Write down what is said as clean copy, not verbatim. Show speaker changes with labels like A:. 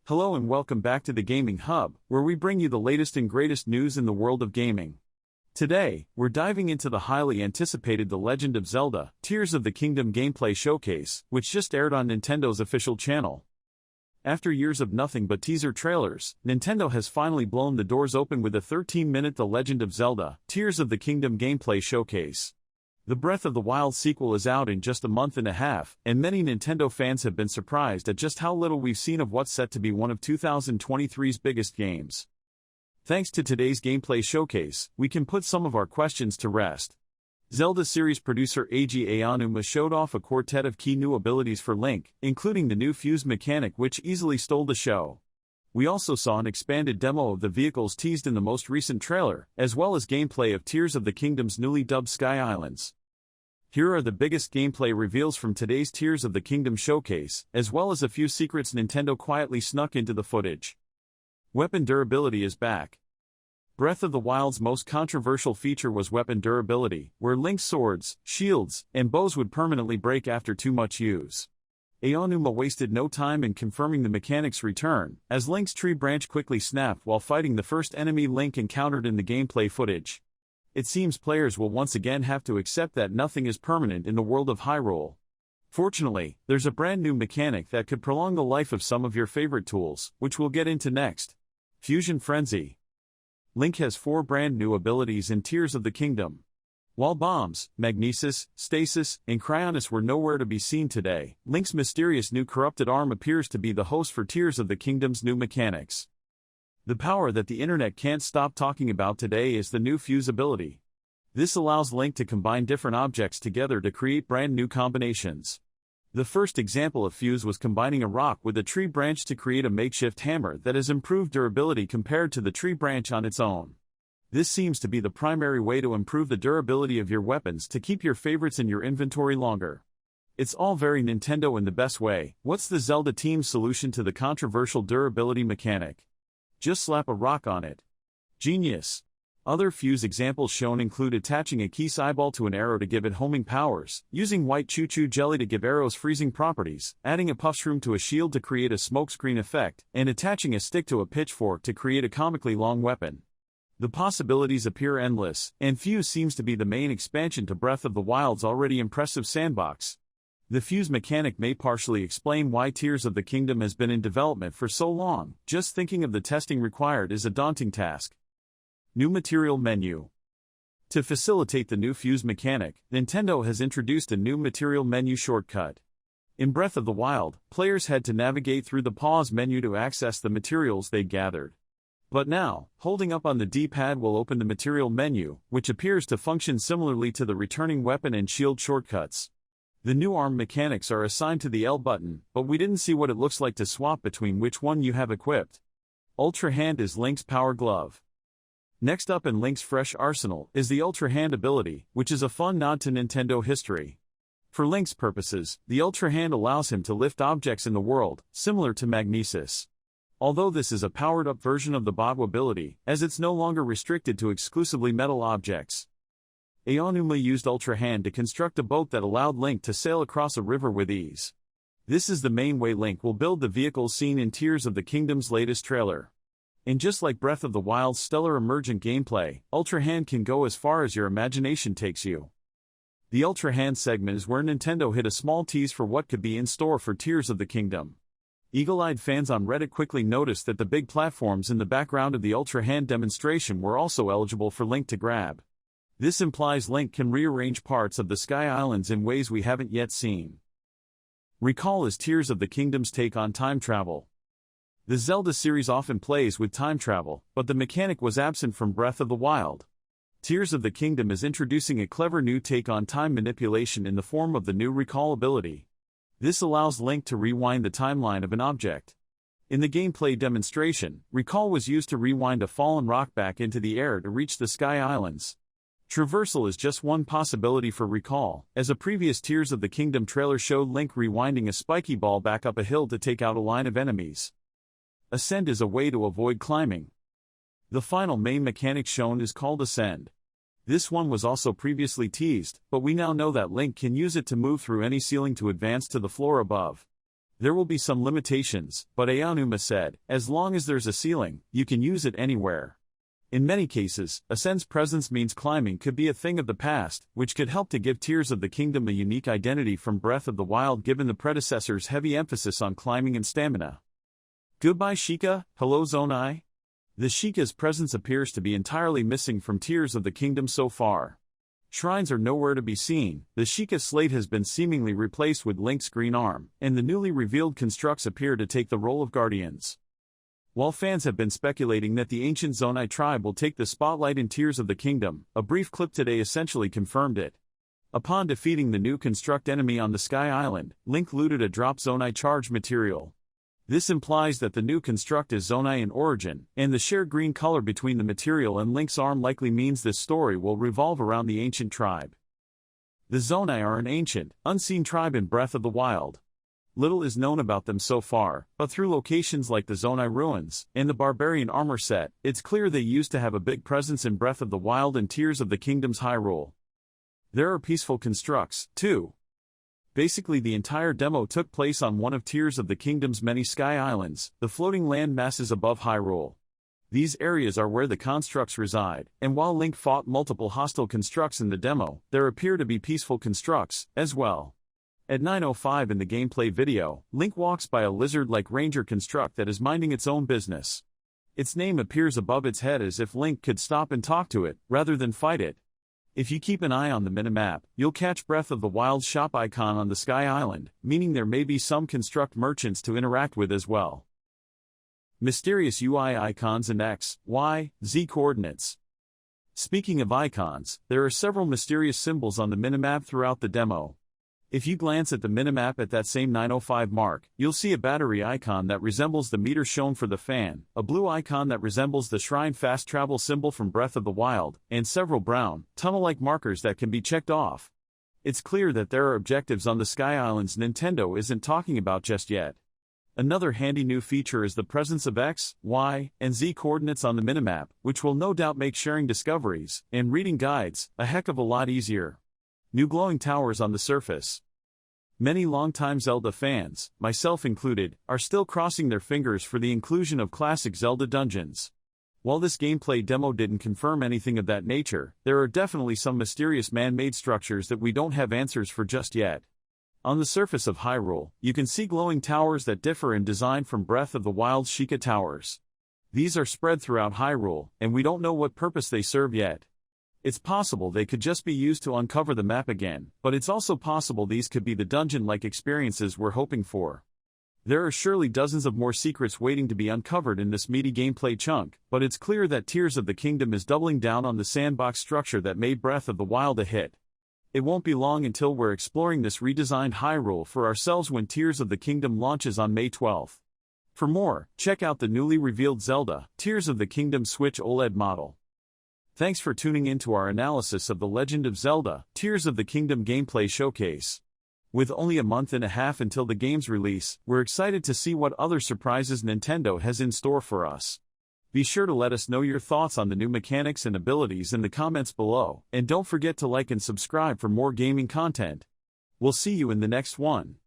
A: Hello and welcome back to the Gaming Hub, where we bring you the latest and greatest news in the world of gaming. Today, we're diving into the highly anticipated The Legend of Zelda, Tears of the Kingdom gameplay showcase, which just aired on Nintendo's official channel. After years of nothing but teaser trailers, Nintendo has finally blown the doors open with a 13-minute The Legend of Zelda, Tears of the Kingdom gameplay showcase. The Breath of the Wild sequel is out in just a month and a half, and many Nintendo fans have been surprised at just how little we've seen of what's set to be one of 2023's biggest games. Thanks to today's gameplay showcase, we can put some of our questions to rest. Zelda series producer Eiji Aonuma showed off a quartet of key new abilities for Link, including the new fuse mechanic which easily stole the show. We also saw an expanded demo of the vehicles teased in the most recent trailer, as well as gameplay of Tears of the Kingdom's newly dubbed Sky Islands. Here are the biggest gameplay reveals from today's Tears of the Kingdom showcase, as well as a few secrets Nintendo quietly snuck into the footage. Weapon durability is back. Breath of the Wild's most controversial feature was weapon durability, where Link's swords, shields, and bows would permanently break after too much use. Aonuma wasted no time in confirming the mechanic's return, as Link's tree branch quickly snapped while fighting the first enemy Link encountered in the gameplay footage. It seems players will once again have to accept that nothing is permanent in the world of Hyrule. Fortunately, there's a brand new mechanic that could prolong the life of some of your favorite tools, which we'll get into next. Fusion Frenzy. Link has 4 brand new abilities in Tears of the Kingdom. While bombs, magnesis, stasis, and cryonis were nowhere to be seen today, Link's mysterious new corrupted arm appears to be the host for Tears of the Kingdom's new mechanics. The power that the internet can't stop talking about today is the new fuse ability. This allows Link to combine different objects together to create brand new combinations. The first example of fuse was combining a rock with a tree branch to create a makeshift hammer that has improved durability compared to the tree branch on its own. This seems to be the primary way to improve the durability of your weapons to keep your favorites in your inventory longer. It's all very Nintendo in the best way. What's the Zelda team's solution to the controversial durability mechanic? Just slap a rock on it. Genius. Other fuse examples shown include attaching a Keese eyeball to an arrow to give it homing powers, using white choo-choo jelly to give arrows freezing properties, adding a puffshroom to a shield to create a smokescreen effect, and attaching a stick to a pitchfork to create a comically long weapon. The possibilities appear endless, and fuse seems to be the main expansion to Breath of the Wild's already impressive sandbox. The fuse mechanic may partially explain why Tears of the Kingdom has been in development for so long. Just thinking of the testing required is a daunting task. New material menu. To facilitate the new fuse mechanic, Nintendo has introduced a new material menu shortcut. In Breath of the Wild, players had to navigate through the pause menu to access the materials they gathered. But now, holding up on the D-pad will open the material menu, which appears to function similarly to the returning weapon and shield shortcuts. The new arm mechanics are assigned to the L button, but we didn't see what it looks like to swap between which one you have equipped. Ultra Hand is Link's power glove. Next up in Link's fresh arsenal is the Ultra Hand ability, which is a fun nod to Nintendo history. For Link's purposes, the Ultra Hand allows him to lift objects in the world, similar to magnesis. Although this is a powered-up version of the Bagu ability, as it's no longer restricted to exclusively metal objects. Aonuma used Ultra Hand to construct a boat that allowed Link to sail across a river with ease. This is the main way Link will build the vehicles seen in Tears of the Kingdom's latest trailer. And just like Breath of the Wild's stellar emergent gameplay, Ultra Hand can go as far as your imagination takes you. The Ultra Hand segment is where Nintendo hit a small tease for what could be in store for Tears of the Kingdom. Eagle-eyed fans on Reddit quickly noticed that the big platforms in the background of the Ultra Hand demonstration were also eligible for Link to grab. This implies Link can rearrange parts of the Sky Islands in ways we haven't yet seen. Recall is Tears of the Kingdom's take on time travel. The Zelda series often plays with time travel, but the mechanic was absent from Breath of the Wild. Tears of the Kingdom is introducing a clever new take on time manipulation in the form of the new Recall ability. This allows Link to rewind the timeline of an object. In the gameplay demonstration, Recall was used to rewind a fallen rock back into the air to reach the Sky Islands. Traversal is just one possibility for Recall, as a previous Tears of the Kingdom trailer showed Link rewinding a spiky ball back up a hill to take out a line of enemies. Ascend is a way to avoid climbing. The final main mechanic shown is called Ascend. This one was also previously teased, but we now know that Link can use it to move through any ceiling to advance to the floor above. There will be some limitations, but Aonuma said, as long as there's a ceiling, you can use it anywhere. In many cases, Ascend's presence means climbing could be a thing of the past, which could help to give Tears of the Kingdom a unique identity from Breath of the Wild given the predecessor's heavy emphasis on climbing and stamina. Goodbye Sheikah, hello Zonai? The Sheikah's presence appears to be entirely missing from Tears of the Kingdom so far. Shrines are nowhere to be seen, the Sheikah slate has been seemingly replaced with Link's green arm, and the newly revealed constructs appear to take the role of guardians. While fans have been speculating that the ancient Zonai tribe will take the spotlight in Tears of the Kingdom, a brief clip today essentially confirmed it. Upon defeating the new construct enemy on the Sky Island, Link looted a drop Zonai charge material. This implies that the new construct is Zonai in origin, and the shared green color between the material and Link's arm likely means this story will revolve around the ancient tribe. The Zonai are an ancient, unseen tribe in Breath of the Wild. Little is known about them so far, but through locations like the Zonai ruins and the Barbarian armor set, it's clear they used to have a big presence in Breath of the Wild and Tears of the Kingdom's Hyrule. There are peaceful constructs, too. Basically the entire demo took place on one of Tears of the Kingdom's many sky islands, the floating land masses above Hyrule. These areas are where the constructs reside, and while Link fought multiple hostile constructs in the demo, there appear to be peaceful constructs, as well. At 9:05 in the gameplay video, Link walks by a lizard-like ranger construct that is minding its own business. Its name appears above its head as if Link could stop and talk to it, rather than fight it. If you keep an eye on the minimap, you'll catch Breath of the Wild's shop icon on the Sky Island, meaning there may be some construct merchants to interact with as well. Mysterious UI icons and X, Y, Z coordinates. Speaking of icons, there are several mysterious symbols on the minimap throughout the demo. If you glance at the minimap at that same 9:05 mark, you'll see a battery icon that resembles the meter shown for the fan, a blue icon that resembles the shrine fast travel symbol from Breath of the Wild, and several brown, tunnel-like markers that can be checked off. It's clear that there are objectives on the Sky Islands Nintendo isn't talking about just yet. Another handy new feature is the presence of X, Y, and Z coordinates on the minimap, which will no doubt make sharing discoveries and reading guides a heck of a lot easier. New glowing towers on the surface. Many longtime Zelda fans, myself included, are still crossing their fingers for the inclusion of classic Zelda dungeons. While this gameplay demo didn't confirm anything of that nature, there are definitely some mysterious man-made structures that we don't have answers for just yet. On the surface of Hyrule, you can see glowing towers that differ in design from Breath of the Wild's Sheikah towers. These are spread throughout Hyrule, and we don't know what purpose they serve yet. It's possible they could just be used to uncover the map again, but it's also possible these could be the dungeon-like experiences we're hoping for. There are surely dozens of more secrets waiting to be uncovered in this meaty gameplay chunk, but it's clear that Tears of the Kingdom is doubling down on the sandbox structure that made Breath of the Wild a hit. It won't be long until we're exploring this redesigned Hyrule for ourselves when Tears of the Kingdom launches on May 12th. For more, check out the newly revealed Zelda, Tears of the Kingdom Switch OLED model. Thanks for tuning in to our analysis of the Legend of Zelda, Tears of the Kingdom gameplay showcase. With only a month and a half until the game's release, we're excited to see what other surprises Nintendo has in store for us. Be sure to let us know your thoughts on the new mechanics and abilities in the comments below, and don't forget to like and subscribe for more gaming content. We'll see you in the next one.